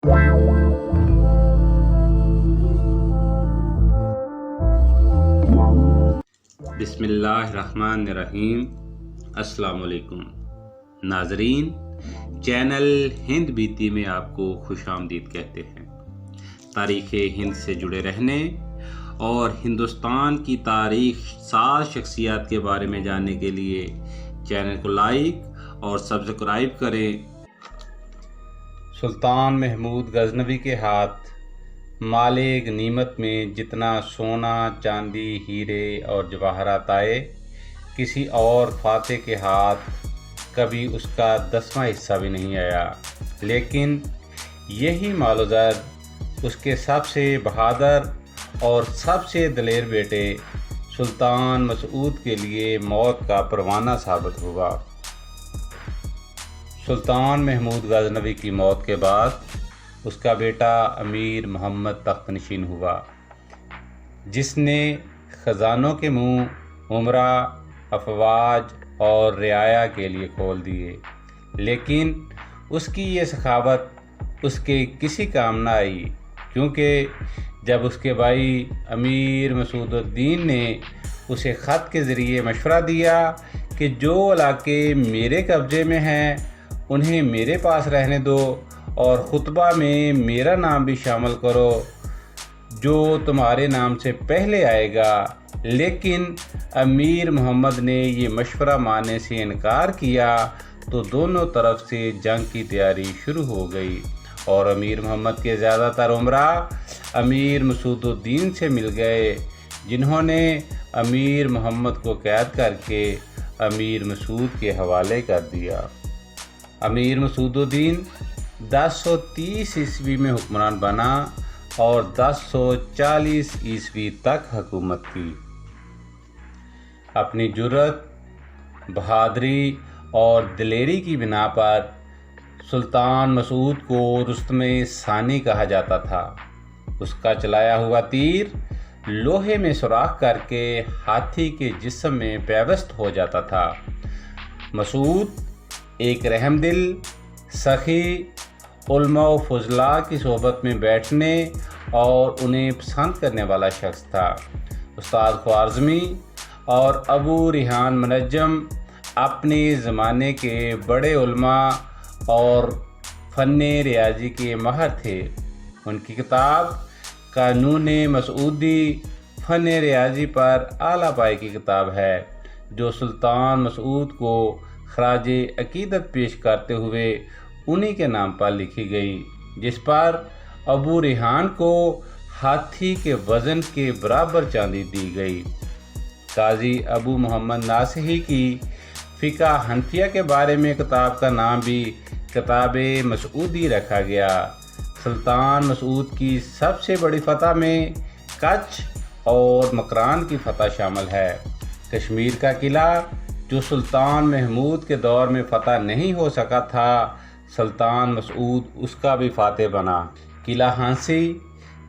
بسم اللہ الرحمن الرحیم۔ السلام علیکم ناظرین، چینل ہند بیتی میں آپ کو خوش آمدید کہتے ہیں۔ تاریخ ہند سے جڑے رہنے اور ہندوستان کی تاریخ ساز شخصیات کے بارے میں جاننے کے لیے چینل کو لائک اور سبسکرائب کریں۔ سلطان محمود غزنوی کے ہاتھ مال غنیمت میں جتنا سونا، چاندی، ہیرے اور جواہرات آئے، کسی اور فاتح کے ہاتھ کبھی اس کا 10واں حصہ بھی نہیں آیا، لیکن یہی مال و زر اس کے سب سے بہادر اور سب سے دلیر بیٹے سلطان مسعود کے لیے موت کا پروانہ ثابت ہوا۔ سلطان محمود غزنوی کی موت کے بعد اس کا بیٹا امیر محمد تخت نشین ہوا، جس نے خزانوں کے منہ عمرہ، افواج اور رعایا کے لیے کھول دیے، لیکن اس کی یہ سخاوت اس کے کسی کام نہ آئی، کیونکہ جب اس کے بھائی امیر مسعود الدین نے اسے خط کے ذریعے مشورہ دیا کہ جو علاقے میرے قبضے میں ہیں انہیں میرے پاس رہنے دو اور خطبہ میں میرا نام بھی شامل کرو جو تمہارے نام سے پہلے آئے گا، لیکن امیر محمد نے یہ مشورہ ماننے سے انکار کیا تو دونوں طرف سے جنگ کی تیاری شروع ہو گئی اور امیر محمد کے زیادہ تر عمراء امیر مسعود الدین سے مل گئے، جنہوں نے امیر محمد کو قید کر کے امیر مسعود کے حوالے کر دیا۔ امیر مسعود الدین 1030 عیسوی میں حکمران بنا اور 1040 عیسوی تک حکومت کی۔ اپنی جرأت، بہادری اور دلیری کی بنا پر سلطان مسعود کو رستم ثانی کہا جاتا تھا۔ اس کا چلایا ہوا تیر لوہے میں سوراخ کر کے ہاتھی کے جسم میں پیوست ہو جاتا تھا۔ مسعود ایک رحم دل، سخی، علماء و فضلاء کی صحبت میں بیٹھنے اور انہیں پسند کرنے والا شخص تھا۔ استاد خوارزمی اور ابو ریحان منجم اپنے زمانے کے بڑے علماء اور فن ریاضی کے ماہر تھے۔ ان کی کتاب قانون مسعودی فن ریاضی پر اعلیٰ پائے کی کتاب ہے، جو سلطان مسعود کو خراج عقیدت پیش کرتے ہوئے انہی کے نام پر لکھی گئی، جس پر ابو ریحان کو ہاتھی کے وزن کے برابر چاندی دی گئی۔ قاضی ابو محمد ناصحی کی فقہ حنفیہ کے بارے میں کتاب کا نام بھی کتاب مسعودی رکھا گیا۔ سلطان مسعود کی سب سے بڑی فتح میں کچھ اور مکران کی فتح شامل ہے۔ کشمیر کا قلعہ جو سلطان محمود کے دور میں فتح نہیں ہو سکا تھا، سلطان مسعود اس کا بھی فاتح بنا۔ قلعہ ہانسی،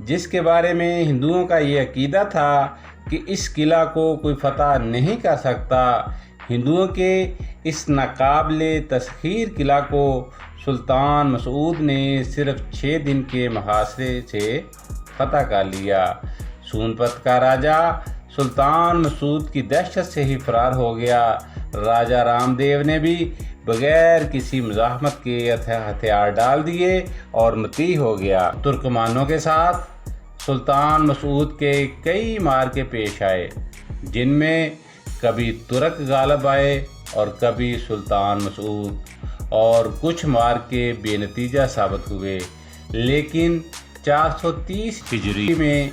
جس کے بارے میں ہندوؤں کا یہ عقیدہ تھا کہ اس قلعہ کو کوئی فتح نہیں کر سکتا، ہندوؤں کے اس ناقابل تسخیر قلعہ کو سلطان مسعود نے صرف 6 دن کے محاصرے سے فتح کر لیا۔ سونپت کا راجہ سلطان مسعود کی دہشت سے ہی فرار ہو گیا۔ راجہ رام دیو نے بھی بغیر کسی مزاحمت کے ہتھیار ڈال دیے اور مطیع ہو گیا۔ ترکمانوں کے ساتھ سلطان مسعود کے کئی معرکے پیش آئے، جن میں کبھی ترک غالب آئے اور کبھی سلطان مسعود، اور کچھ معرکے بے نتیجہ ثابت ہوئے، لیکن 430 ہجری میں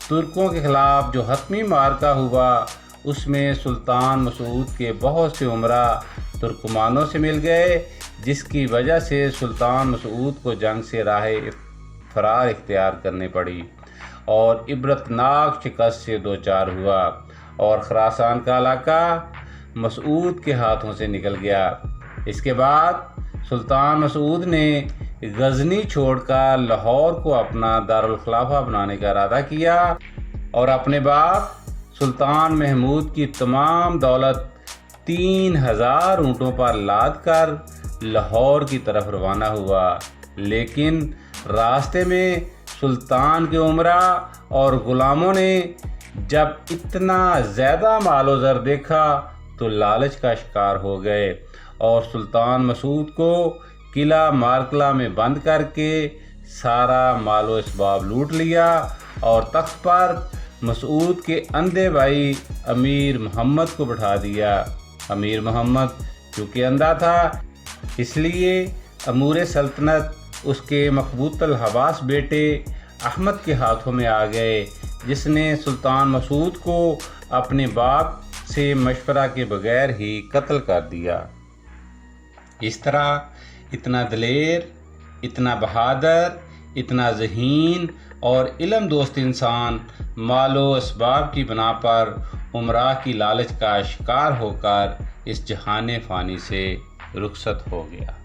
ترکوں کے خلاف جو حتمی معرکہ ہوا، اس میں سلطان مسعود کے بہت سے عمراء ترکمانوں سے مل گئے، جس کی وجہ سے سلطان مسعود کو جنگ سے راہ فرار اختیار کرنی پڑی اور عبرتناک شکست سے دوچار ہوا، اور خراسان کا علاقہ مسعود کے ہاتھوں سے نکل گیا۔ اس کے بعد سلطان مسعود نے غزنی چھوڑ کر لاہور کو اپنا دارالخلافہ بنانے کا ارادہ کیا اور اپنے باپ سلطان محمود کی تمام دولت 3000 اونٹوں پر لاد کر لاہور کی طرف روانہ ہوا، لیکن راستے میں سلطان کے امرا اور غلاموں نے جب اتنا زیادہ مال و زر دیکھا تو لالچ کا شکار ہو گئے اور سلطان مسعود کو قلعہ مارکلا میں بند کر کے سارا مال و اسباب لوٹ لیا اور تخت پر مسعود کے اندھے بھائی امیر محمد کو بٹھا دیا۔ امیر محمد چونکہ اندھا تھا اس لیے امور سلطنت اس کے مقبوط الحواس بیٹے احمد کے ہاتھوں میں آ گئے، جس نے سلطان مسعود کو اپنے باپ سے مشورہ کے بغیر ہی قتل کر دیا۔ اس طرح اتنا دلیر، اتنا بہادر، اتنا ذہین اور علم دوست انسان مال و اسباب کی بنا پر امراء کی لالچ کا شکار ہو کر اس جہان فانی سے رخصت ہو گیا۔